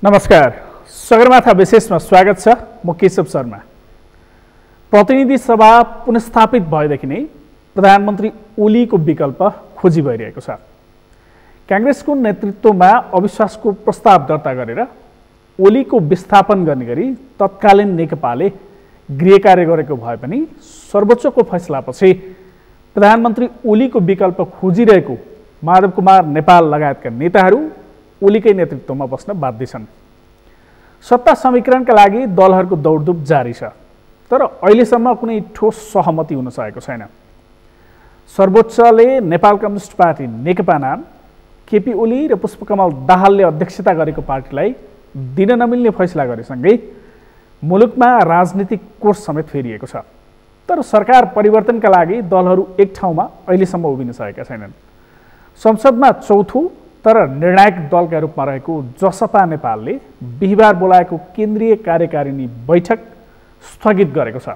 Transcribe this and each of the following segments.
नमस्कार, सगरमाथा विशेषमा स्वागत छ। म केशव शर्मा। प्रतिनिधि सभा पुनस्थापित भएदेखि नै प्रधानमन्त्री ओलीको विकल्प खोजी भइरहेको छ। कांग्रेसको नेतृत्वमा अविश्वासको प्रस्ताव दर्ता गरेर ओलीको विस्थापन गर्ने गरी तत्कालीन नेकपाले गृह कार्य गरेको भए पनि सर्वोच्चको फैसलापछि प्रधानमन्त्री ओलीको विकल्प खोजिरहेको माधव कुमार नेपाल लगायतका नेताहरू ओलीकै नेतृत्वमा बस्न बाध्य छन्। सत्ता समीकरणका लागि दलहरूको दौडधुप जारी छ, तर अहिलेसम्म कुनै ठोस सहमति हुन सकेको छैन। सर्वोच्चले नेपाल कम्युनिस्ट पार्टी नेकपा नाम केपी ओली र पुष्पकमल दाहालले अध्यक्षता गरेको पार्टीलाई दिन नमिल्ने फैसला गरेसँगै मुलुकमा राजनीतिक कोर्स समेत फेरिएको छ। तर सरकार परिवर्तनका लागि दलहरू एक ठाउँमा अहिलेसम्म उभिन सकेका छैनन्। संसदमा चौथो तर निर्णायक दलका रूपमा रहेको जसपा नेपालले बिहिबार बोलाएको केन्द्रीय कार्यकारिणी बैठक स्थगित गरेको छ।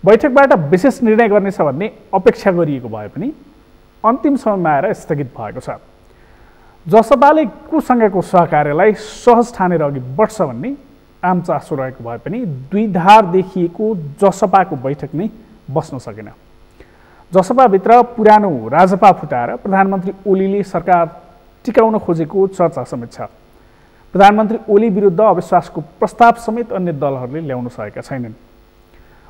बैठकबाट विशेष निर्णय गर्नेछ भन्ने अपेक्षा गरिएको भए पनि अन्तिम समयमा आएर स्थगित भएको छ। जसपाले कुसँगको सहकार्यलाई सहज ठानेर अघि बढ्छ भन्ने आम चासो रहेको भए पनि द्विधार देखिएको जसपाको बैठक नै बस्न सकेन। जसपाभित्र पुरानो राजपा फुटाएर प्रधानमन्त्री ओलीले सरकार टिकाउन खोजेको चर्चा समेत छ। प्रधानमन्त्री ओली विरुद्ध अविश्वासको प्रस्ताव समेत अन्य दलहरूले ल्याउन सकेका छैनन्।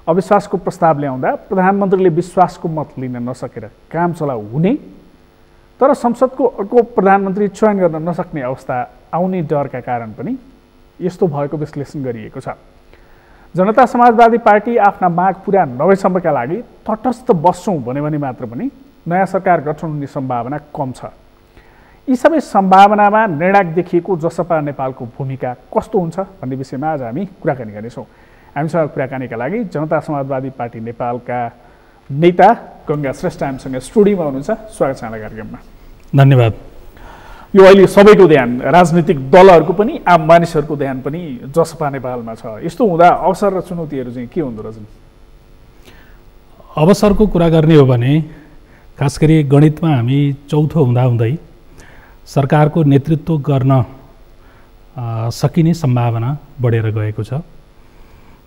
अविश्वासको प्रस्ताव ल्याउँदा प्रधानमन्त्रीले विश्वासको मत लिन नसकेर काम चलाउ हुने, तर संसदको अर्को प्रधानमन्त्री चयन गर्न नसक्ने अवस्था आउने डरका कारण पनि यस्तो भएको विश्लेषण गरिएको छ। जनता समाजवादी पार्टी आफ्ना माग पुरा नभएसम्मका लागि तटस्थ बस्छौँ भने मात्र पनि नयाँ सरकार गठन हुने सम्भावना कम छ। यी सबै सम्भावनामा निर्णायक देखिएको जसपा नेपालको भूमिका कस्तो हुन्छ भन्ने विषयमा आज हामी कुराकानी गर्नेछौँ। हामीसँग कुराकानीका लागि जनता समाजवादी पार्टी नेपालका नेता गङ्गा श्रेष्ठ हामीसँग स्टुडियोमा हुनुहुन्छ। स्वागत छ यहाँलाई कार्यक्रममा। धन्यवाद। यो अहिले सबैको ध्यान, राजनीतिक दलहरूको पनि आम मानिसहरूको ध्यान पनि जसपा नेपालमा छ। यस्तो हुँदा अवसर र चुनौतीहरू चाहिँ के हुँदो रहेछन्? अवसरको कुरा गर्ने हो भने खास गरी गणितमा हामी चौथो हुँदाहुँदै सरकारको नेतृत्व गर्न सकिने सम्भावना बढेर गएको छ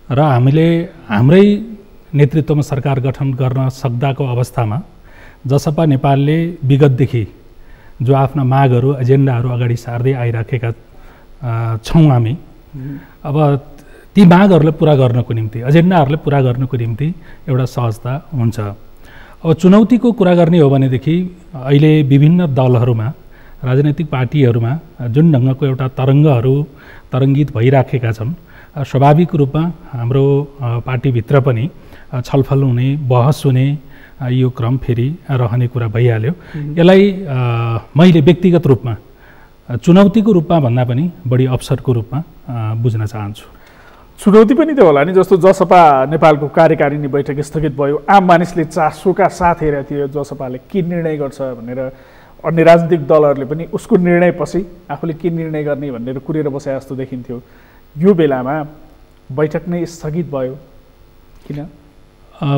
र हामीले हाम्रै नेतृत्वमा सरकार गठन गर्न सक्दाको अवस्थामा जसपा नेपालले विगतदेखि जो आफ्ना मागहरू एजेन्डाहरू अगाडि सार्दै आइराखेका छौँ हामी, अब ती मागहरूलाई पुरा गर्नको निम्ति, एजेन्डाहरूलाई पुरा गर्नको निम्ति एउटा सहजता हुन्छ। अब चुनौतीको कुरा गर्ने हो भनेदेखि अहिले विभिन्न दलहरूमा, राजनैतिक पार्टीहरूमा जुन ढङ्गको एउटा तरङ्गित भइराखेका छन्, स्वाभाविक रूपमा हाम्रो पार्टीभित्र पनि छलफल हुने, बहस हुने यो क्रम फेरि रहने कुरा भइहाल्यो। यसलाई मैले व्यक्तिगत रूपमा चुनौतीको रूपमा भन्दा पनि बढी अवसरको रूपमा बुझ्न चाहन्छु। चुनौती पनि त होला नि, जस्तो जसपा नेपालको कार्यकारिणी बैठक स्थगित भयो। आम मानिसले चासोका साथ हेरेको थियो जसपाले के निर्णय गर्छ भनेर। अन्य राजनीतिक दलहरूले पनि उसको निर्णयपछि आफूले के निर्णय गर्ने भनेर कुरेर बसे जस्तो देखिन्थ्यो। यो बेलामा बैठक नै स्थगित भयो, किन?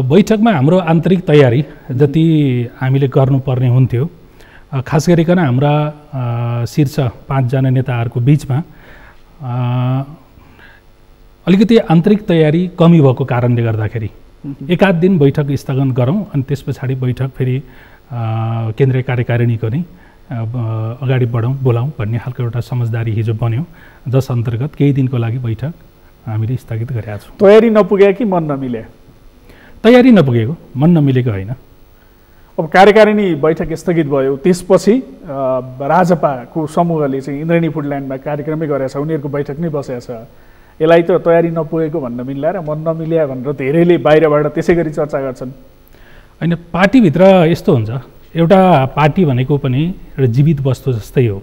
बैठकमा हाम्रो आन्तरिक तयारी जति हामीले गर्नुपर्ने हुन्थ्यो, खास गरिकन हाम्रा शीर्ष 5 जना नेताहरूको बिचमा अलिकति आन्तरिक तयारी कमी भएको कारणले गर्दाखेरि एकाध दिन बैठक स्थगन गरौँ अनि त्यस पछाडि बैठक फेरि केन्द्रीय कार्यकारिणीको नै अगाडि बढौँ, बोलाउँ भन्ने खालको एउटा समझदारी हिजो बन्यो, जस अन्तर्गत केही दिनको लागि बैठक हामीले स्थगित गरेका छौँ। तयारी नपुगे कि मन नमिले? तयारी नपुगेको, मन नमिलेको होइन। अब कार्यकारिणी बैठक स्थगित भयो, त्यसपछि राजपाको समूहले चाहिँ इन्द्रेणी फुडल्यान्डमा कार्यक्रमै गरेछ, उनीहरूको बैठक नै बसेको छ। यसलाई त तयारी नपुगेको भन्न मिल्ला र मन नमिल्या भनेर धेरैले बाहिरबाट त्यसै गरी चर्चा गर्छन्। होइन, पार्टीभित्र यस्तो हुन्छ, एउटा पार्टी भनेको पनि एउटा जीवित वस्तु जस्तै हो।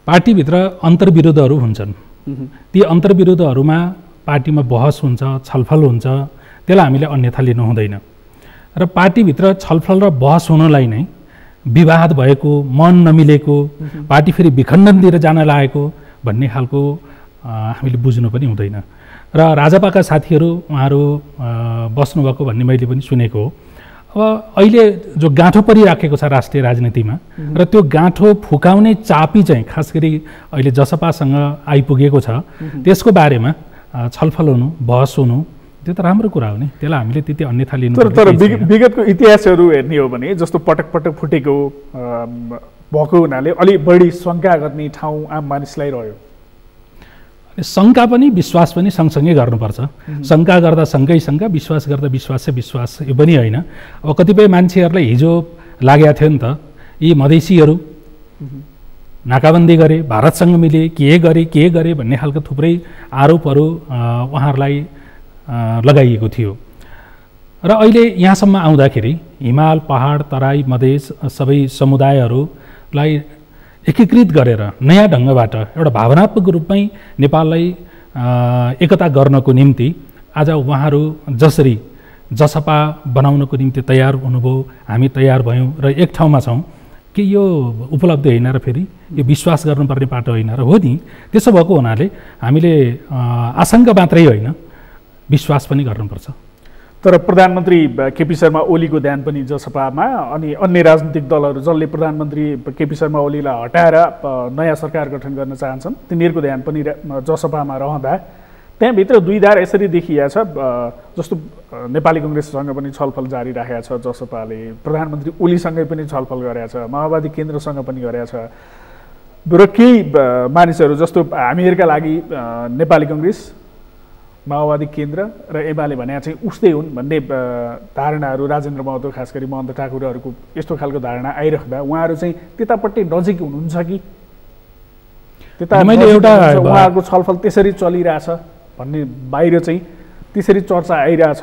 पार्टीभित्र अन्तर्विरोधहरू हुन्छन्। ती अन्तर्विरोधहरूमा पार्टीमा बहस हुन्छ, छलफल हुन्छ, त्यसलाई हामीले अन्यथा लिनु हुँदैन। र पार्टीभित्र छलफल र बहस हुनलाई नै विवाद भएको, मन नमिलेको, पार्टी फेरि विखण्डनतिर जान लागेको भन्ने खालको हामीले बुझ्नु पनि हुँदैन। र राजपाका साथीहरू उहाँहरू बस्नुभएको भन्ने मैले पनि सुनेको हो। अब अहिले जो गाँठो परिराखेको छ राष्ट्रिय राजनीतिमा र त्यो गाँठो फुकाउने चापी चाहिँ खास गरी अहिले जसपासँग आइपुगेको छ त्यसको बारेमा छलफल हुनु, बहस हुनु, त्यो त राम्रो कुरा हो नि। त्यसलाई हामीले त्यति अन्यथा लिनु तर विगतको इतिहासहरू हेर्ने हो भने जस्तो पटक पटक फुटेको भएको हुनाले अलि बढी शङ्का गर्ने ठाउँ आम मानिसलाई रह्यो। शङ्का पनि विश्वास पनि सँगसँगै गर्नुपर्छ। शङ्का गर्दा सँगै विश्वास गर्दा विश्वास यो पनि होइन। अब कतिपय मान्छेहरूलाई हिजो लागेको थियो नि त यी मधेसीहरू नाकाबन्दी गरे, भारतसँग मिले, के गरे भन्ने खालको थुप्रै आरोपहरू उहाँहरूलाई लगाइएको थियो। र अहिले यहाँसम्म आउँदाखेरि हिमाल, पहाड, तराई, मधेस सबै समुदायहरूलाई एकीकृत गरेर नयाँ ढङ्गबाट एउटा भावनात्मक रूपमै नेपाललाई एकता गर्नको निम्ति आज उहाँहरू जसरी जसपा बनाउनको निम्ति तयार हुनुभयो, हामी तयार भयौँ र एक ठाउँमा छौँ कि यो उपलब्धि होइन र फेरि यो विश्वास गर्नुपर्ने बाटो होइन र हो नि। त्यसो भएको हुनाले हामीले आशंका मात्रै होइन विश्वास पनि गर्नुपर्छ। तर प्रधानमन्त्री केपी शर्मा ओलीको ध्यान पनि जसपामा अनि अन्य राजनीतिक दलहरू जसले प्रधानमन्त्री केपी शर्मा ओलीलाई हटाएर नयाँ सरकार गठन गर्न चाहन्छन् तिनीहरूको ध्यान पनि जसपामा रहँदा त्यहाँभित्र दुई धार यसरी देखिया छ। जस्तो नेपाली कङ्ग्रेससँग पनि छलफल जारी राखेको छ जसपाले, प्रधानमन्त्री ओलीसँगै पनि छलफल गरेको छ, माओवादी केन्द्रसँग पनि गरेको छ र केही मानिसहरू जस्तो हामीहरूका लागि नेपाली कङ्ग्रेस, माओवादी केन्द्र र एमाले भने चाहिँ उस्तै हुन् भन्ने धारणाहरू राजेन्द्र महतो खास गरी महन्त ठाकुरहरूको यस्तो खालको धारणा आइराख्दा उहाँहरू चाहिँ त्यतापट्टि नजिक हुनुहुन्छ कि त्यता उहाँहरूको छलफल त्यसरी चलिरहेछ भन्ने बाहिर चाहिँ त्यसरी चर्चा आइरहेछ।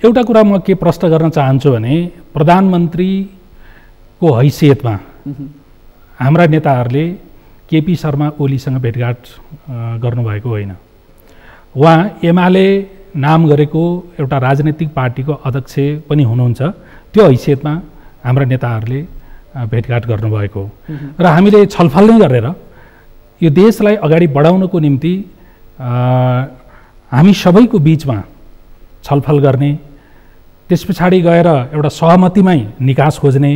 एउटा कुरा म के प्रश्न गर्न चाहन्छु भने प्रधानमन्त्रीको हैसियतमा हाम्रा नेताहरूले केपी शर्मा ओलीसँग भेटघाट गर्नुभएको होइन। उहाँ एमाले नाम गरेको एउटा राजनैतिक पार्टीको अध्यक्ष पनि हुनुहुन्छ। त्यो हैसियतमा हाम्रा नेताहरूले भेटघाट गर्नुभएको र हामीले छलफल नै गरेर यो देशलाई अगाडि बढाउनको निम्ति हामी सबैको बिचमा छलफल गर्ने, त्यस पछाडि गएर एउटा सहमतिमै निकास खोज्ने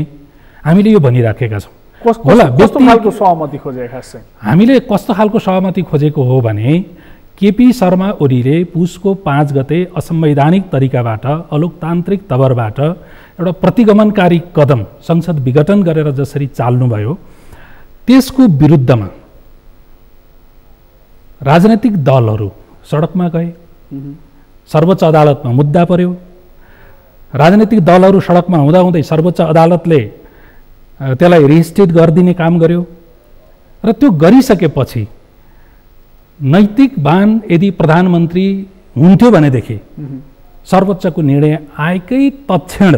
हामीले यो भनिराखेका छौँ। कस्तो खालको सहमति खोजेको खास चाहिँ हामीले कस्तो खालको सहमति खोजेको हो भने केपी शर्मा ओलीले पुसको 5 गते असंवैधानिक तरिकाबाट अलोकतान्त्रिक तवरबाट एउटा प्रतिगमनकारी कदम संसद विघटन गरेर जसरी चाल्नुभयो त्यसको विरुद्धमा राजनैतिक दलहरू सडकमा गए, सर्वोच्च अदालतमा मुद्दा पर्यो। राजनैतिक दलहरू सडकमा हुँदाहुँदै सर्वोच्च अदालतले त्यसलाई रिस्टेट गरिदिने काम गर्यो र त्यो गरिसकेपछि नैतिकवान यदि प्रधानमन्त्री हुन्थ्यो भनेदेखि सर्वोच्चको निर्णय आएकै तत्क्षण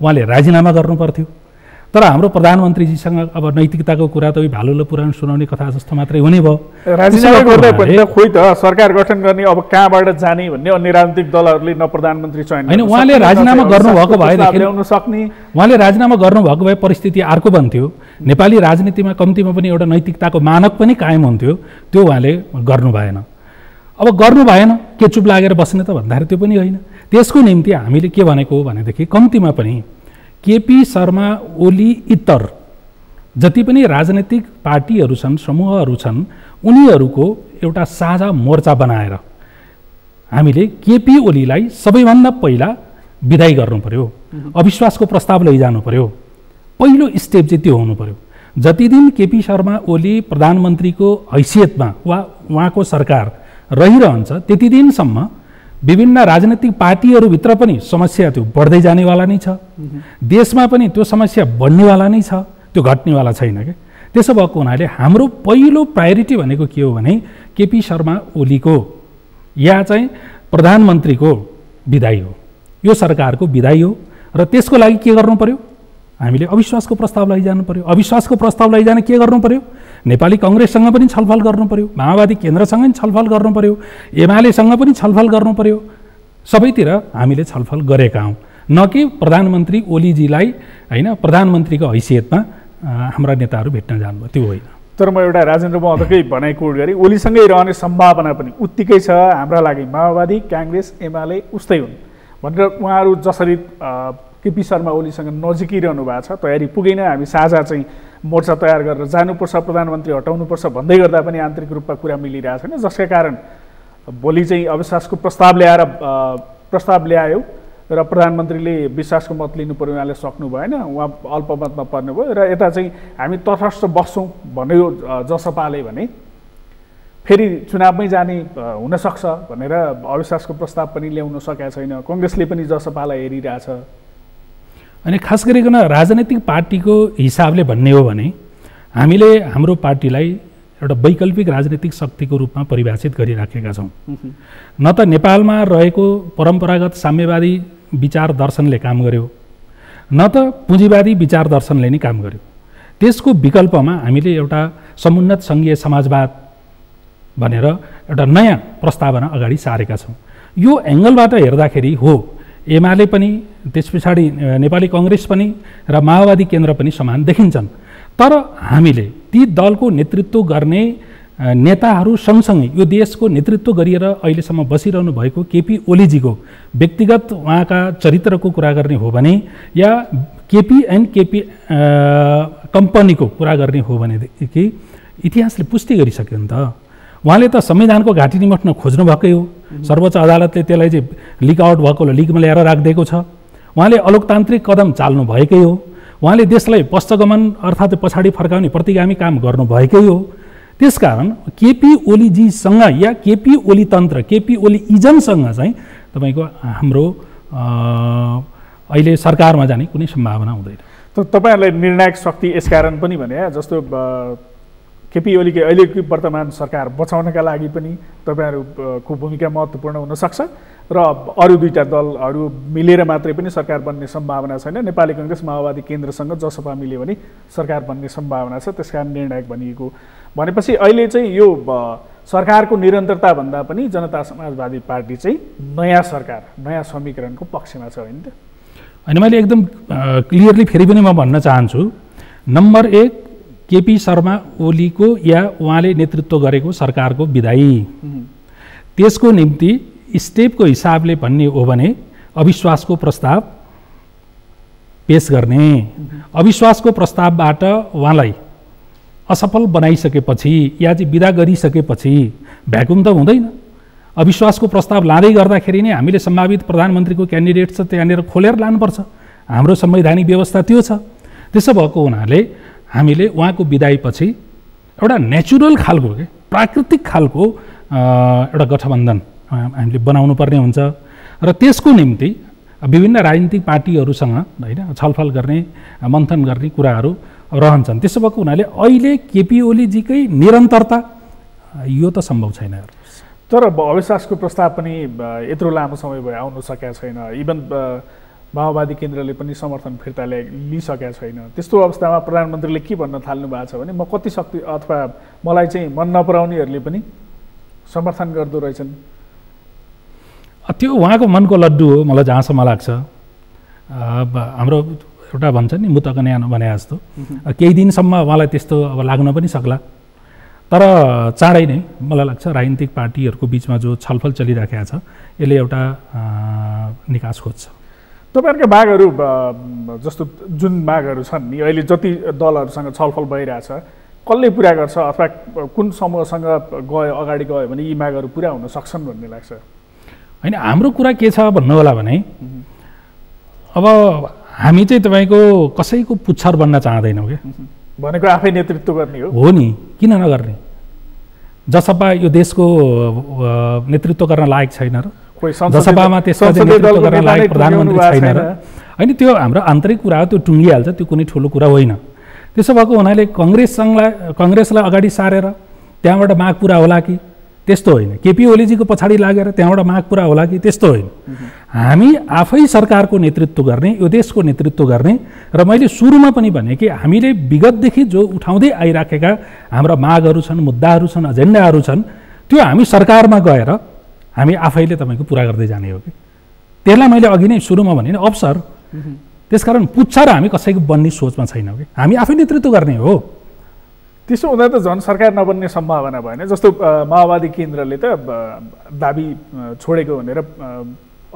उहाँले राजीनामा गर्नुपर्थ्यो। तर हाम्रो प्रधानमन्त्रीजीसँग अब नैतिकताको कुरा त भालुलो पुराण सुनाउने कथा जस्तो मात्रै हुने भयो। राजीनामा गर्दै पनि खोइ त सरकार गठन गर्ने अब कहाँबाट जाने भन्ने अन्य राजनीतिक दलहरूले न प्रधानमन्त्री चयन होइन उहाँले राजीनामा गर्नुभएको भएदेखि उहाँले राजीनामा गर्नुभएको भए परिस्थिति अर्को बन्थ्यो। नेपाली राजनीतिमा कम्तीमा पनि एउटा नैतिकताको मानक पनि कायम हुन्थ्यो। त्यो उहाँले गर्नु भएन। अब गर्नु भएन के चुप लागेर बस्ने त भन्दाखेरि त्यो पनि होइन। त्यसको निम्ति हामीले के भनेको हो भनेदेखि कम्तीमा पनि केपी शर्मा ओली इतर जति पनि राजनैतिक पार्टीहरू छन्, समूहहरू छन्, उनीहरूको एउटा साझा मोर्चा बनाएर हामीले केपी ओलीलाई सबैभन्दा पहिला विदाई गर्नु पर्यो, अविश्वासको प्रस्ताव लैजानु पर्यो। पहिलो स्टेप चाहिँ त्यो हुनु पर्यो। जति दिन केपी शर्मा ओली प्रधानमन्त्रीको हैसियतमा वा उहाँको सरकार रहिरहन्छ त्यति दिनसम्म विभिन्न राजनैतिक पार्टीहरूभित्र पनि समस्या त्यो बढ्दै जानेवाला नै छ। देशमा पनि त्यो समस्या बढ्नेवाला नै छ, त्यो घट्नेवाला छैन क्या। त्यसो भएको हुनाले हाम्रो पहिलो प्रायोरिटी भनेको के हो भने केपी शर्मा ओलीको या चाहिँ प्रधानमन्त्रीको विदाई हो, यो सरकारको विदाई हो। र त्यसको लागि के गर्नु पर्यो? हामीले अविश्वासको प्रस्ताव लैजानु पर्यो। अविश्वासको प्रस्ताव लैजान के गर्नु पर्यो? नेपाली कङ्ग्रेससँग पनि छलफल गर्नु पर्यो, माओवादी केन्द्रसँग पनि छलफल गर्नु पर्यो, एमालेसँग पनि छलफल गर्नु पर्यो। सबैतिर हामीले छलफल गरेका हौँ, न कि प्रधानमन्त्री ओलीजीलाई होइन प्रधानमन्त्रीको हैसियतमा हाम्रा नेताहरू भेट्न जानुभयो, त्यो होइन। तर म एउटा राजेन्द्र महतोकै भनाइ कोट गरेँ, ओलीसँगै रहने सम्भावना पनि उत्तिकै छ हाम्रा लागि। माओवादी, काङ्ग्रेस, एमाले उस्तै हुन्। भनेर उहाँहरू जसरी केपी शर्मा ओलीसँग नजिकिरहनु भएको छ, तयारी पुगेन, हामी साझा चाहिँ मोर्चा तयार गरेर जानुपर्छ, प्रधानमन्त्री हटाउनुपर्छ भन्दै गर्दा पनि आन्तरिक रूपमा कुरा मिलिरहेको छैन, जसका कारण भोलि चाहिँ अविश्वासको प्रस्ताव ल्यायो र प्रधानमन्त्रीले विश्वासको मत लिनु पर्यो, उहाँले सक्नु भएन, उहाँ अल्पमतमा पर्नुभयो र यता चाहिँ हामी तटस्थ बस्छौँ भन्यो जसपाले भने फेरि चुनावमै जाने हुनसक्छ भनेर अविश्वासको प्रस्ताव पनि ल्याउन सकेका छैन। कङ्ग्रेसले पनि जसपालाई हेरिरहेछ। अनि खास गरिकन राजनैतिक पार्टीको हिसाबले भन्ने हो भने हामीले हाम्रो पार्टीलाई एउटा वैकल्पिक राजनीतिक शक्तिको रूपमा परिभाषित गरिराखेका छौँ। न त नेपालमा रहेको परम्परागत साम्यवादी विचार दर्शनले काम गर्यो, न त पुँजीवादी विचार दर्शनले नै काम गर्यो। त्यसको विकल्पमा हामीले एउटा समुन्नत सङ्घीय समाजवाद भनेर एउटा नयाँ प्रस्तावना अगाडि सारेका छौँ। यो एङ्गलबाट हेर्दाखेरि हो एमाले पनि, त्यस पछाडि नेपाली कङ्ग्रेस पनि र माओवादी केन्द्र पनि समान देखिन्छन्। तर हामीले ती दलको नेतृत्व गर्ने नेताहरू सँगसँगै यो देशको नेतृत्व गरिएर अहिलेसम्म बसिरहनु भएको केपी ओलीजीको व्यक्तिगत उहाँका चरित्रको कुरा गर्ने हो भने या केपी एन्ड केपी कम्पनीको कुरा गर्ने हो भनेदेखि इतिहासले पुष्टि गरिसक्यो नि त। उहाँले त संविधानको घाँटी निमट्न खोज्नु भएकै हो, सर्वोच्च अदालतले त्यसलाई चाहिँ लिक आउट भएको लिकमा ल्याएर राखिदिएको छ। उहाँले अलोकतान्त्रिक कदम चाल्नु भएकै हो, उहाँले देशलाई पश्चगमन अर्थात् पछाडि फर्काउने प्रतिगामी काम गर्नुभएकै हो। त्यसकारण केपी ओलीजीसँग या केपी ओली तन्त्र, केपी ओली इजमसँग चाहिँ तपाईँको हाम्रो अहिले सरकारमा जाने कुनै सम्भावना हुँदैन। तपाईँहरूलाई निर्णायक शक्ति यसकारण पनि भने जस्तो केपी ओलीकै अहिलेको वर्तमान सरकार बचाउनका लागि पनि तपाईँहरूको भूमिका महत्त्वपूर्ण हुनसक्छ र अरू दुईटा दलहरू मिलेर मात्रै पनि सरकार बन्ने सम्भावना छैन। नेपाली कङ्ग्रेस माओवादी केन्द्रसँग जसपा मिल्यो भने सरकार बन्ने सम्भावना छ, त्यसकारण निर्णायक भनिएको भनेपछि अहिले चाहिँ यो सरकारको निरन्तरता भन्दा पनि जनता समाजवादी पार्टी चाहिँ नयाँ सरकार, नयाँ समीकरणको पक्षमा छ होइन त? अनि मैले एकदम क्लियरली फेरि पनि म भन्न चाहन्छु, नम्बर 1 केपी शर्मा ओलीको या उहाँले नेतृत्व गरेको सरकारको विदाई, त्यसको निम्ति स्टेपको हिसाबले भन्ने हो भने अविश्वासको प्रस्ताव पेश गर्ने, अविश्वासको प्रस्तावबाट उहाँलाई असफल बनाइसकेपछि या चाहिँ विदा गरिसकेपछि भ्याकुम त हुँदैन। अविश्वासको प्रस्ताव लाँदै गर्दाखेरि नै हामीले सम्भावित प्रधानमन्त्रीको क्यान्डिडेट छ त्यहाँनिर खोलेर लानुपर्छ, हाम्रो संवैधानिक व्यवस्था त्यो छ। त्यसो भएको हुनाले हामीले उहाँको विदाईपछि एउटा नेचुरल खालको प्राकृतिक खालको एउटा गठबन्धन हामीले बनाउनु पर्ने हुन्छ र त्यसको निम्ति विभिन्न राजनीतिक पार्टीहरूसँग होइन छलफल गर्ने, मन्थन गर्ने कुराहरू रहन्छन्। त्यसो भएको हुनाले अहिले केपी ओलीजीकै निरन्तरता यो त सम्भव छैन। तर अविश्वासको प्रस्ताव पनि यत्रो लामो समय भयो आउनु सकेका छैन, इभन माओवादी केन्द्रले पनि समर्थन फिर्ता लिइसकेका छैन। त्यस्तो अवस्थामा प्रधानमन्त्रीले के भन्न थाल्नु भएको छ भने म कति शक्ति अथवा मलाई चाहिँ मन नपराउनेहरूले पनि समर्थन गर्दो रहेछन्। त्यो उहाँको मनको लड्डु हो मलाई जहाँसम्म लाग्छ। हाम्रो एउटा भन्छ नि मुतकन्या भने जस्तो केही दिनसम्म उहाँलाई त्यस्तो अब लाग्न पनि सक्ला, तर चाँडै नै मलाई लाग्छ राजनीतिक पार्टीहरूको बिचमा जो छलफल चलिराखेको छ यसले एउटा निकास खोज्छ। तपाईँहरूका मागहरू जस्तो जुन मागहरू छन् नि अहिले जति दलहरूसँग छलफल भइरहेछ कसले पुरा गर्छ अथवा कुन समूहसँग अगाडि गयो भने यी मागहरू पुरा हुन सक्छन् भन्ने लाग्छ? होइन, हाम्रो कुरा के छ भन्नु होला भने अब हामी चाहिँ तपाईँको कसैको पुच्छर बन्न चाहँदैनौँ क्या, भनेको आफै नेतृत्व गर्ने हो नि, किन नगर्ने? जसपा यो देशको नेतृत्व गर्न लायक छैन र जसपामा त्यसका नेतृत्व गर्न लायक प्रधानमन्त्री छैन र होइन, त्यो हाम्रो आन्तरिक कुरा हो, त्यो टुङ्गिहाल्छ, त्यो कुनै ठुलो कुरा होइन। त्यसो भएको हुनाले कङ्ग्रेसलाई अगाडि सारेर त्यहाँबाट माग पुरा होला कि त्यस्तो होइन, केपी ओलीजीको पछाडि लागेर त्यहाँबाट माग पुरा होला कि त्यस्तो होइन। हामी आफै सरकारको नेतृत्व गर्ने, यो देशको नेतृत्व गर्ने र मैले सुरुमा पनि भने कि हामीले विगतदेखि जो उठाउँदै आइराखेका हाम्रा मागहरू छन्, मुद्दाहरू छन्, एजेन्डाहरू छन्, त्यो हामी सरकारमा गएर हामी आफैले तपाईँको पुरा गर्दै जाने हो कि त्यसलाई मैले अघि नै सुरुमा भने नि अवसर। त्यसकारण पुच्छर हामी कसैको बन्ने सोचमा छैनौँ कि हामी आफै नेतृत्व गर्ने हो। त्यसो हुँदा त झन् सरकार नबन्ने सम्भावना भएन। जस्तो माओवादी केन्द्रले त दाबी छोडेको भनेर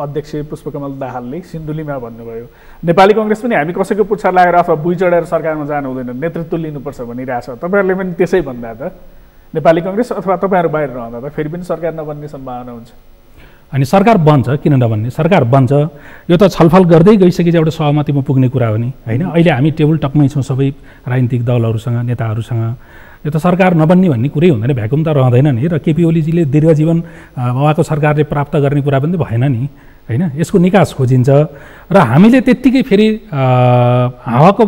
अध्यक्ष पुष्पकमल दाहालले सिन्धुलीमा भन्नुभयो। नेपाली कङ्ग्रेस पनि हामी कसैको पुच्छर लागेर अथवा बुई चढेर सरकारमा जानु हुँदैन, नेतृत्व लिनुपर्छ भनिरहेछ। तपाईँहरूले पनि त्यसै भन्दा त नेपाली कङ्ग्रेस अथवा तपाईँहरू बाहिर रहँदा त फेरि पनि सरकार नबन्ने सम्भावना हुन्छ। अनि सरकार बन्छ, किन नबन्ने? सरकार बन्छ। यो त छलफल गर्दै गइसकेपछि एउटा सहमतिमा पुग्ने कुरा हो नि, होइन? अहिले हामी टेबल टकमै छौँ सबै राजनीतिक दलहरूसँग, नेताहरूसँग। यो त सरकार नबन्ने भन्ने कुरै हुँदैन, भ्याकुम त रहँदैन नि। र केपी ओलीजीले दीर्घजीवन उहाँको सरकारले प्राप्त गर्ने कुरा पनि त भएन नि, होइन? यसको निकास खोजिन्छ र हामीले त्यत्तिकै फेरि हावाको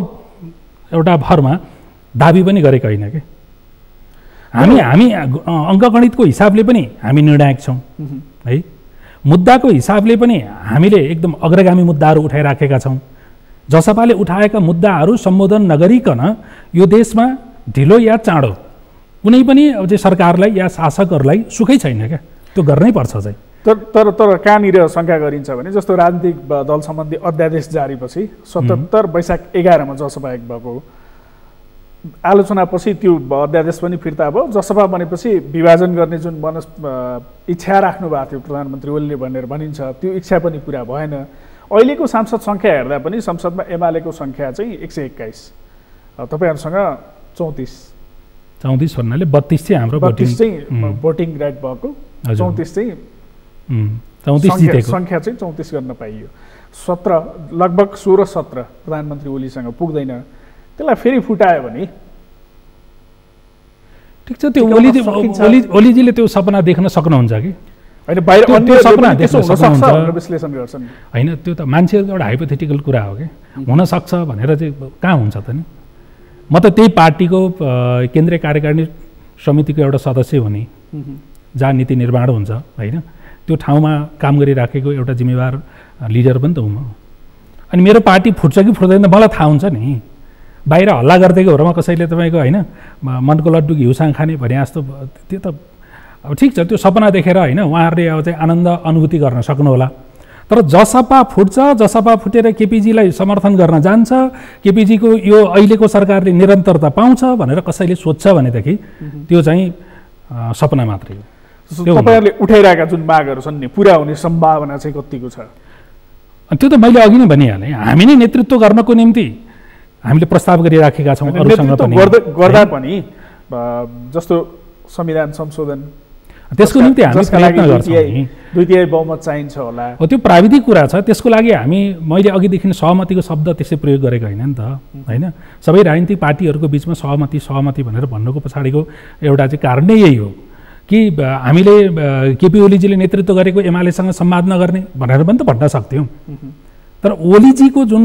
एउटा भरमा दाबी पनि गरेको होइन कि हामी अङ्कगणितको हिसाबले पनि हामी निर्णायक छौँ, है? मुद्दाको हिसाबले पनि हामीले एकदम अग्रगामी मुद्दाहरू उठाइराखेका छौँ। जसपाले उठाएका मुद्दाहरू सम्बोधन नगरिकन यो देशमा ढिलो या चाँडो कुनै पनि अब चाहिँ सरकारलाई या शासकहरूलाई सुखै छैन क्या, त्यो गर्नै पर्छ चाहिँ। तर कहाँनिर शङ्का गरिन्छ भने जस्तो राजनीतिक दल सम्बन्धी अध्यादेश जारीपछि 77 वैशाख 11 मा जसपा एक भएको आलोचनापछि त्यो अध्यादेश पनि फिर्ता भयो। जसपा बनेपछि विभाजन गर्ने जुन इच्छा राख्नु भएको थियो प्रधानमन्त्री ओलीले भनेर भनिन्छ, त्यो इच्छा पनि पुरा भएन। अहिलेको सांसद सङ्ख्या हेर्दा पनि संसदमा एमालेको सङ्ख्या चाहिँ 121, तपाईँहरूसँग 34 भन्नाले 32 चाहिँ हाम्रो 32 चाहिँ भोटिङ राइट भएको, 34 चाहिँ 34 जितेको सङ्ख्या चाहिँ 34 गर्न पाइयो। 17 लगभग 16-17 प्रधानमन्त्री ओलीसँग पुग्दैन। त्यसलाई फेरि फुटायो भने ठिक छ। त्यो ओलीजीले त्यो सपना देख्न सक्नुहुन्छ कि होइन? बाहिर अन्य सपना देख्न सक्नुहुन्छ विश्लेषण गर्छन्, होइन? त्यो त मान्छेहरूको एउटा हाइपोथेटिकल कुरा हो कि हुनसक्छ भनेर चाहिँ कहाँ हुन्छ त नि? म त त्यही पार्टीको केन्द्रीय कार्यकारिणी समितिको एउटा सदस्य हो नि, जहाँ नीति निर्माण हुन्छ, होइन? त्यो ठाउँमा काम गरिराखेको एउटा जिम्मेवार लिडर पनि त हुँ म। अनि मेरो पार्टी फुट्छ कि फुट्दैन मलाई थाहा हुन्छ नि। बाहिर हल्ला गरिदिएको होरमा कसैले तपाईँको, होइन, मनको लड्डु घिउसाङ खाने भने जस्तो त्यो त अब ठिक छ, त्यो सपना देखेर, होइन, उहाँहरूले अब चाहिँ आनन्द अनुभूति गर्न सक्नुहोला। तर जसपा फुट्छ, जसपा फुटेर केपीजीलाई समर्थन गर्न जान्छ, केपीजीको यो अहिलेको सरकारले निरन्तरता पाउँछ भनेर कसैले सोध्छ भनेदेखि त्यो चाहिँ सपना मात्रै हो। तपाईँहरूले उठाइरहेका जुन मागहरू छन् नि, पुरा हुने सम्भावना चाहिँ कतिको छ? त्यो त मैले अघि नै भनिहालेँ, हामी नै नेतृत्व गर्नको निम्ति हामीले प्रस्ताव गरिराखेका छौँ अरूसँग पनि। गर्दा पनि जस्तो संविधान संशोधन त्यसको निम्ति हामी प्रयत्न गर्छौँ नि। 2/3 बहुमत चाहिन्छ होला, त्यो प्राविधिक कुरा छ। त्यसको लागि हामी, मैले अघिदेखि सहमतिको शब्द त्यसै प्रयोग गरेको होइन नि त, होइन? सबै राजनीतिक पार्टीहरूको बिचमा सहमति भनेर भन्नुको पछाडिको एउटा चाहिँ कारण नै यही हो कि हामीले केपी ओलीजीले नेतृत्व गरेको एमालेसँग संवाद नगर्ने भनेर पनि त भन्न सक्थ्यौँ। तर ओलीजीको जुन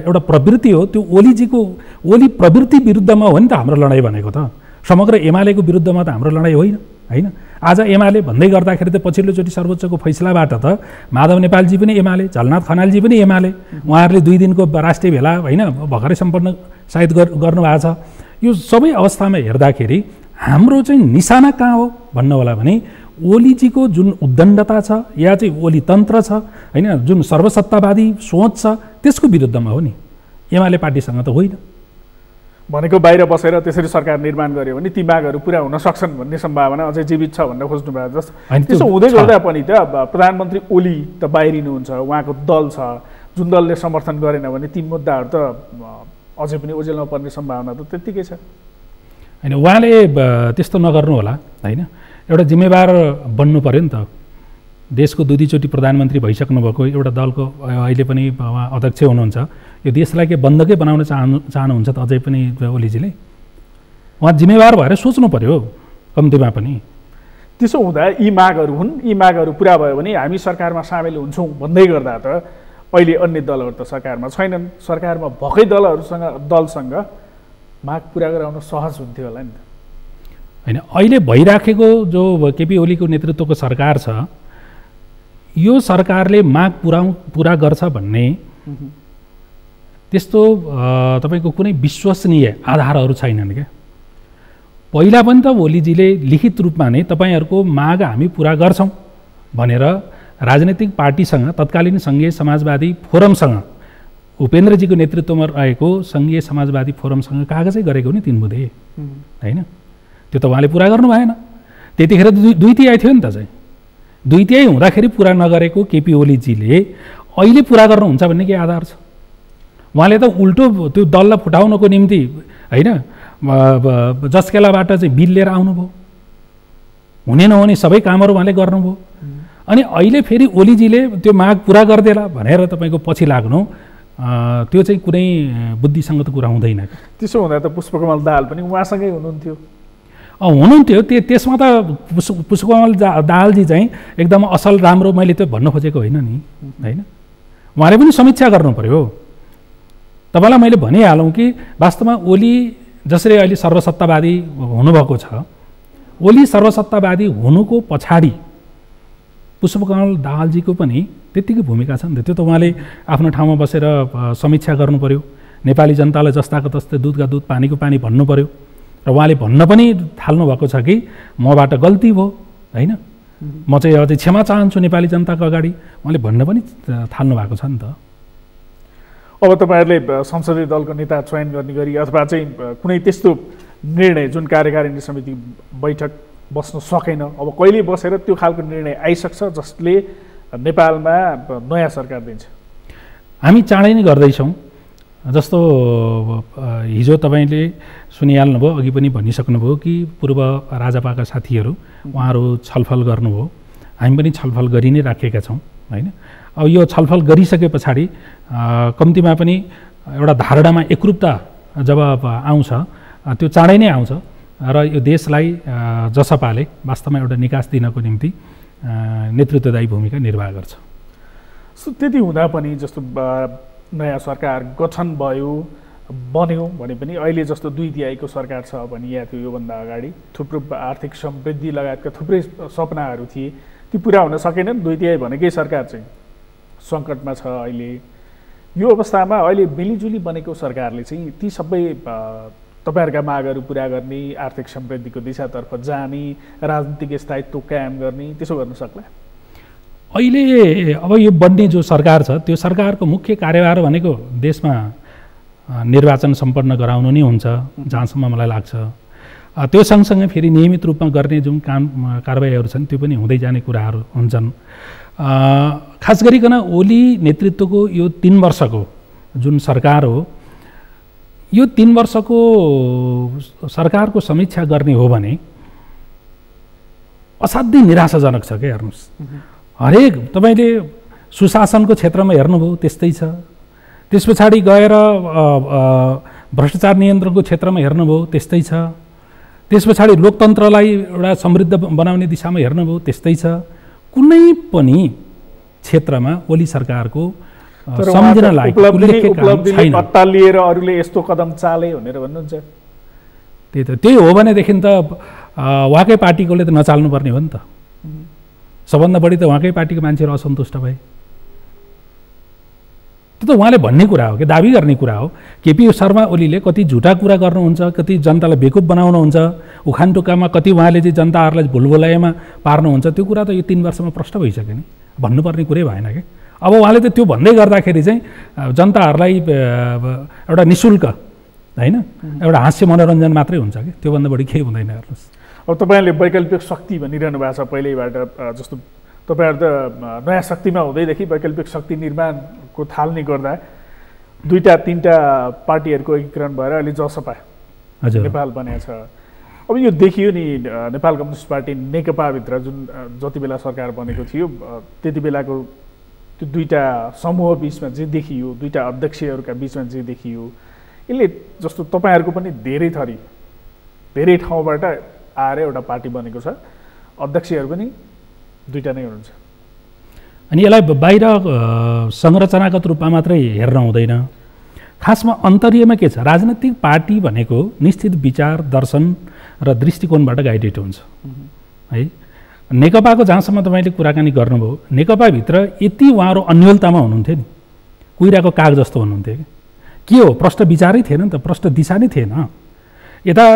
एउटा प्रवृत्ति हो, त्यो ओली प्रवृत्ति विरुद्धमा हो नि त हाम्रो लडाइँ भनेको त। समग्र एमालेको विरुद्धमा त हाम्रो लडाइँ होइन, होइन? आज एमाले भन्दै गर्दाखेरि त पछिल्लोचोटि सर्वोच्चको फैसलाबाट त माधव नेपालजी पनि एमाले, झलनाथ खनालजी पनि एमाले, उहाँहरूले 2 दिनको राष्ट्रिय भेला, होइन, भर्खरै सम्पन्न सायद गर्नुभएको छ। यो सबै अवस्थामा हेर्दाखेरि हाम्रो चाहिँ निशाना कहाँ हो भन्नु होला भने ओलीजीको जुन उद्दण्डता छ या चाहिँ ओली तन्त्र छ, होइन, जुन सर्वसत्तावादी सोच छ, त्यसको विरुद्धमा हो नि, एमाले पार्टीसँग त होइन। भनेको बाहिर बसेर त्यसरी सरकार निर्माण गर्यो भने ती मागहरू पुरा हुन सक्छन् भन्ने सम्भावना अझै जीवित छ भनेर खोज्नु भएको जस्तो। त्यसो हुँदै गर्दा पनि त प्रधानमन्त्री ओली त बाहिरिनुहुन्छ, उहाँको दल छ, जुन दलले समर्थन गरेन भने ती मुद्दाहरू त अझै पनि ओझेलमा पर्ने सम्भावना त त्यत्तिकै छ, होइन? उहाँले त्यस्तो नगर्नु होला, होइन? एउटा जिम्मेवार बन्नु पर्यो नि त। देशको 2-2 प्रधानमन्त्री भइसक्नु भएको एउटा दलको अहिले पनि उहाँ अध्यक्ष हुनुहुन्छ। यो देशलाई के बन्दकै बनाउन चाहनुहुन्छ त अझै पनि ओलीजीले? उहाँ जिम्मेवार भएर सोच्नु पर्यो कम्तीमा पनि। त्यसो हुँदा यी मागहरू हुन्, यी मागहरू पुरा भयो भने हामी सरकारमा सामेल हुन्छौँ भन्दै गर्दा त अहिले अन्य दलहरू त सरकारमा छैनन्। सरकारमा भएकै दलसँग माग पुरा गराउन सहज हुन्थ्यो होला नि त, होइन? अहिले भइराखेको जो केपी ओलीको नेतृत्वको सरकार छ, यो सरकारले माग पुरा गर्छ भन्ने त्यस्तो तपाईँको कुनै विश्वसनीय आधारहरू छैनन् क्या। पहिला पनि त ओलीजीले लिखित रूपमा नै तपाईँहरूको माग हामी पुरा गर्छौँ भनेर राजनैतिक पार्टीसँग, तत्कालीन सङ्घीय समाजवादी फोरमसँग, उपेन्द्रजीको नेतृत्वमा रहेको सङ्घीय समाजवादी फोरमसँग कागजै गरेको नि 3 बुँदे, होइन? त्यो त उहाँले पुरा गर्नु भएन। त्यतिखेर 2/3 थियो नि त चाहिँ। 2/3 हुँदाखेरि पुरा नगरेको केपी ओलीजीले अहिले पुरा गर्नुहुन्छ भन्ने के आधार छ? उहाँले त उल्टो त्यो दललाई फुटाउनको निम्ति होइन जसकेलाबाट चाहिँ बिल लिएर आउनुभयो, हुने नहुने सबै कामहरू उहाँले गर्नुभयो। अनि अहिले फेरि ओलीजीले त्यो माग पुरा गरिदेला भनेर तपाईँको पछि लाग्नु त्यो चाहिँ कुनै बुद्धिसङ्गत कुरा हुँदैन। त्यसो हुँदा त पुष्पकमल दाहाल पनि उहाँसँगै हुनुहुन्थ्यो। हुनुहुन्थ्यो, त्यसमा त पुष्पकमल दाहालजी चाहिँ एकदम असल राम्रो मैले त्यो भन्न खोजेको होइन नि, होइन। उहाँले पनि समीक्षा गर्नु पर्यो। तपाईँलाई मैले भनिहालौँ कि वास्तवमा ओली जसरी अहिले सर्वसत्तावादी हुनुभएको छ, ओली सर्वसत्तावादी हुनुको पछाडि पुष्पकमल दाहालजीको पनि त्यत्तिकै भूमिका छ नि त। त्यो त उहाँले आफ्नो ठाउँमा बसेर समीक्षा गर्नु पर्यो। नेपाली जनतालाई जस्ताको तस्तै दुधका दुध पानीको पानी भन्नु पर्यो। र उहाँले भन्न पनि थाल्नु भएको छ कि मबाट गल्ती भयो, होइन, म चाहिँ अझै क्षमा चाहन्छु नेपाली जनताको अगाडि, उहाँले भन्न पनि थाल्नु भएको छ नि त। अब तपाईँहरूले संसदीय दलको नेता चयन गर्ने गरी अथवा चाहिँ कुनै त्यस्तो निर्णय जुन कार्यकारिणी समिति बैठक बस्न सकेन, अब कहिले बसेर त्यो खालको निर्णय आइसक्छ जसले नेपालमा नयाँ सरकार दिन्छ? हामी चाँडै नै गर्दैछौँ। जस्तो हिजो तपाईँले सुनिहाल्नुभयो, अघि पनि भनिसक्नुभयो कि पूर्व राजापाका साथीहरू उहाँहरू छलफल गर्नुभयो, हामी पनि छलफल गरि नै राखेका छौँ, होइन। अब यो छलफल गरिसके पछाडि कम्तीमा पनि एउटा धारणामा एकरूपता जब आउँछ त्यो चाँडै नै आउँछ र यो देशलाई जसपाले वास्तवमा एउटा निकास दिनको निम्ति नेतृत्वदायी भूमिका निर्वाह गर्छ। सो त्यति हुँदा पनि जस्तो नयाँ सरकार गठन भयो बन्यो भने पनि अहिले जस्तो 2/3 सरकार छ भने या थियो योभन्दा अगाडि थुप्रो आर्थिक समृद्धि लगायतका थुप्रै सपनाहरू थिए, ती पुरा हुन सकेनन्। 2/3 भनेकै सरकार चाहिँ सङ्कटमा छ अहिले। यो अवस्थामा अहिले मिलिजुली बनेको सरकारले चाहिँ ती सबै तपाईँहरूका मागहरू पुरा गर्ने, आर्थिक समृद्धिको दिशातर्फ जाने, राजनीतिक स्थायित्व कायम गर्ने, त्यसो गर्न सक्ला? अहिले अब यो बन्ने जो सरकार छ त्यो सरकारको मुख्य कार्यभार भनेको देशमा निर्वाचन सम्पन्न गराउनु नै हुन्छ जहाँसम्म मलाई लाग्छ। त्यो सँगसँगै फेरि नियमित रूपमा गर्ने जुन कारबाहीहरू छन् त्यो पनि हुँदै जाने कुराहरू हुन्छन्। खास गरिकन ओली नेतृत्वको यो 3 वर्षको जुन सरकार हो, यो 3 वर्षको सरकारको समीक्षा गर्ने हो भने असाध्यै निराशाजनक छ क्या। हेर्नुहोस्, हरेक तपाईँले सुशासनको क्षेत्रमा हेर्नुभयो त्यस्तै छ, त्यस पछाडि गएर भ्रष्टाचार नियन्त्रणको क्षेत्रमा हेर्नुभयो त्यस्तै छ, त्यस पछाडि लोकतन्त्रलाई एउटा समृद्ध बनाउने दिशामा हेर्नुभयो त्यस्तै छ। कुनै पनि क्षेत्रमा ओली सरकारको सम्झिन लायक अत्तालिएर अरूले यस्तो कदम चाले भनेर भन्नुहुन्छ। त्यही हो भनेदेखि त उहाँकै पार्टीकोले त नचाल्नु पर्ने हो नि त। सबभन्दा बढी त उहाँकै पार्टीको मान्छेहरू असन्तुष्ट भए। त्यो त उहाँले भन्ने कुरा हो कि दाबी गर्ने कुरा हो। केपी शर्मा ओलीले कति झुटा कुरा गर्नुहुन्छ, कति जनतालाई बेकुफ बनाउनुहुन्छ, उखान टोकामा कति उहाँले चाहिँ जनताहरूलाई भुलभुलाइमा पार्नुहुन्छ, त्यो कुरा त यो 3 वर्षमा प्रष्ट भइसक्यो नि, भन्नुपर्ने कुरै भएन कि। अब उहाँले त त्यो भन्दै गर्दाखेरि चाहिँ जनताहरूलाई एउटा निःशुल्क होइन एउटा हास्य मनोरञ्जन मात्रै हुन्छ कि, त्योभन्दा बढी केही हुँदैन। हेर्नुहोस्, अब तपाईँहरूले वैकल्पिक शक्ति भनिरहनु भएको छ पहिल्यैबाट, जस्तो तपाईँहरू त नयाँ शक्तिमा हुँदैदेखि वैकल्पिक शक्ति निर्माणको थालनी गर्दा 2-3टा पार्टीहरूको एकीकरण भएर अहिले जसपा नेपाल बनेको छ। अब यो देखियो नि नेपाल कम्युनिस्ट पार्टी नेकपाभित्र जुन जति बेला सरकार बनेको थियो त्यति बेलाको त्यो 2टा समूह बिचमा जे देखियो, 2टा अध्यक्षहरूका बिचमा जे देखियो, यसले जस्तो तपाईँहरूको पनि धेरै ठाउँबाट आएर एउटा पार्टी बनेको छ, अध्यक्षहरू पनि 2टा नै हुनुहुन्छ। अनि यसलाई बाहिर संरचनागत रूपमा मात्रै हेर्न हुँदैन। खासमा अन्तर्यमा के छ, राजनीतिक पार्टी भनेको निश्चित विचार, दर्शन र दृष्टिकोणबाट गाइडेड हुन्छ है। नेकपाको जहाँसम्म तपाईँले कुराकानी गर्नुभयो, नेकपाभित्र यति उहाँहरू अन्योलतामा हुनुहुन्थ्यो नि, कुहिराको काग जस्तो हुनुहुन्थ्यो कि के हो, प्रष्ट विचारै थिएन नि त, प्रष्ट दिशा नै थिएन। यता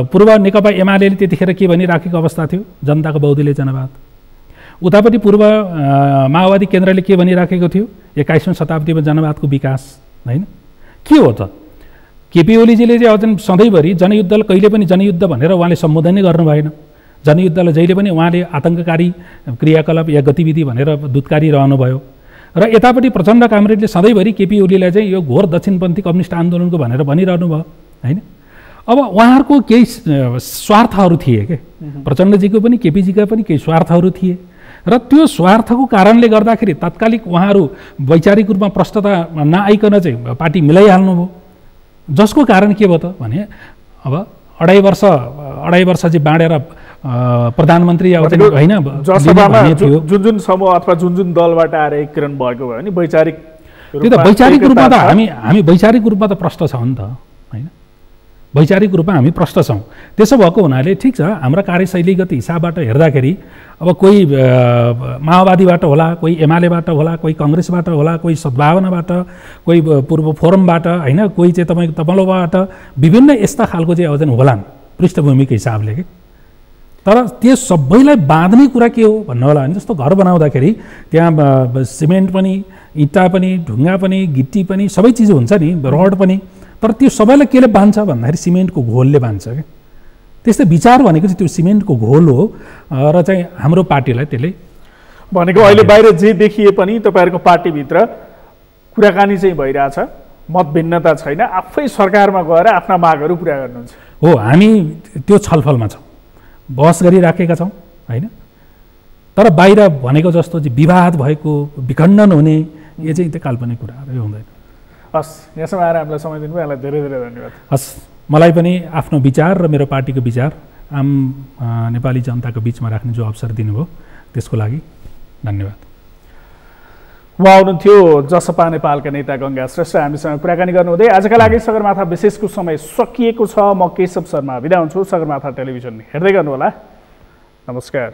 पूर्व नेकपा एमाले त्यतिखेर के भनिराखेको अवस्था थियो, जनताको बहुदलीय जनवाद। उतापट्टि पूर्व माओवादी केन्द्रले के भनिराखेको थियो, 21औं शताब्दीमा जनवादको विकास, होइन। के हो त, केपी ओलीजीले चाहिँ अझ सधैँभरि जनयुद्धलाई कहिले पनि जनयुद्ध भनेर उहाँले सम्बोधन नै गर्नु भएन। जनयुद्धलाई जहिले पनि उहाँले आतङ्ककारी क्रियाकलाप या गतिविधि भनेर दुत्कारी रहनुभयो र यतापट्टि प्रचण्ड कामरेडले सधैँभरि केपी ओलीलाई चाहिँ यो घोर दक्षिणपन्थी कम्युनिस्ट आन्दोलनको भनेर भनिरहनु भयो होइन। अब उहाँहरूको केही स्वार्थहरू थिए के, प्रचण्डजीको पनि केपीजीका पनि केही स्वार्थहरू थिए र त्यो स्वार्थको कारणले गर्दाखेरि तात्कालिक उहाँहरू वैचारिक रूपमा प्रष्टता नआइकन चाहिँ पार्टी मिलाइहाल्नुभयो, जसको कारण के भयो त भने अब अढाई वर्ष चाहिँ बाँडेर प्रधानमन्त्री होइन जुन जुन समूह अथवा जुन जुन दलबाट आएर एकीकरण भएको भयो नि वैचारिक त्यो त वैचारिक रूपमा त हामी वैचारिक रूपमा त प्रष्ट छौँ नि त होइन, वैचारिक रूपमा हामी प्रष्ट छौँ। त्यसो भएको हुनाले ठिक छ, हाम्रा कार्यशैलीगत हिसाबबाट हेर्दाखेरि अब कोही माओवादीबाट होला, कोही एमालेबाट होला, कोही कङ्ग्रेसबाट होला, कोही सद्भावनाबाट, कोही पूर्व फोरमबाट होइन, कोही चाहिँ तपाईँको तपलोबाट विभिन्न यस्ता खालको चाहिँ अब चाहिँ होलान् पृष्ठभूमिको हिसाबले कि। तर त्यो सबैलाई बाँध्ने कुरा के हो भन्नु होला भने जस्तो घर बनाउँदाखेरि त्यहाँ सिमेन्ट पनि, इँटा पनि, ढुङ्गा पनि, गिट्टी पनि सबै चिज हुन्छ नि, रड पनि, तर त्यो सबैलाई केले बाँध्छ भन्दाखेरि सिमेन्टको घोलले बाँध्छ क्या। त्यस्तै विचार भनेको चाहिँ त्यो सिमेन्टको घोल हो र चाहिँ हाम्रो पार्टीलाई त्यसले भनेको अहिले बाहिर जे देखिए पनि तपाईँहरूको पार्टीभित्र कुराकानी चाहिँ भइरहेछ, मत भिन्नता छैन, आफै सरकारमा गएर आफ्ना मागहरू पुरा गर्नुहुन्छ। हो, हामी त्यो छलफलमा छौँ, बहस गरिराखेका छौँ होइन। तर बाहिर भनेको जस्तो चाहिँ विवाद भएको, विखण्डन हुने यो चाहिँ त्यो काल्पनिक कुराहरू हुँदैन। हस्, यहाँसम्म आएर हामीलाई समय दिनुभयो, यहाँलाई धेरै धेरै धन्यवाद। हस्, मलाई पनि आफ्नो विचार र मेरो पार्टीको विचार आम नेपाली जनताको बिचमा राख्ने जो अवसर दिनुभयो त्यसको लागि धन्यवाद। उहाँ हुनुहुन्थ्यो जसपा नेपालका नेता गङ्गा श्रेष्ठ, हामीसँग कुराकानी गर्नुहुँदै। आजका लागि सगरमाथा विशेषको समय सकिएको छ। म केशव शर्मा बिदा हुन्छु। सगरमाथा टेलिभिजन हेर्दै गर्नुहोला। नमस्कार।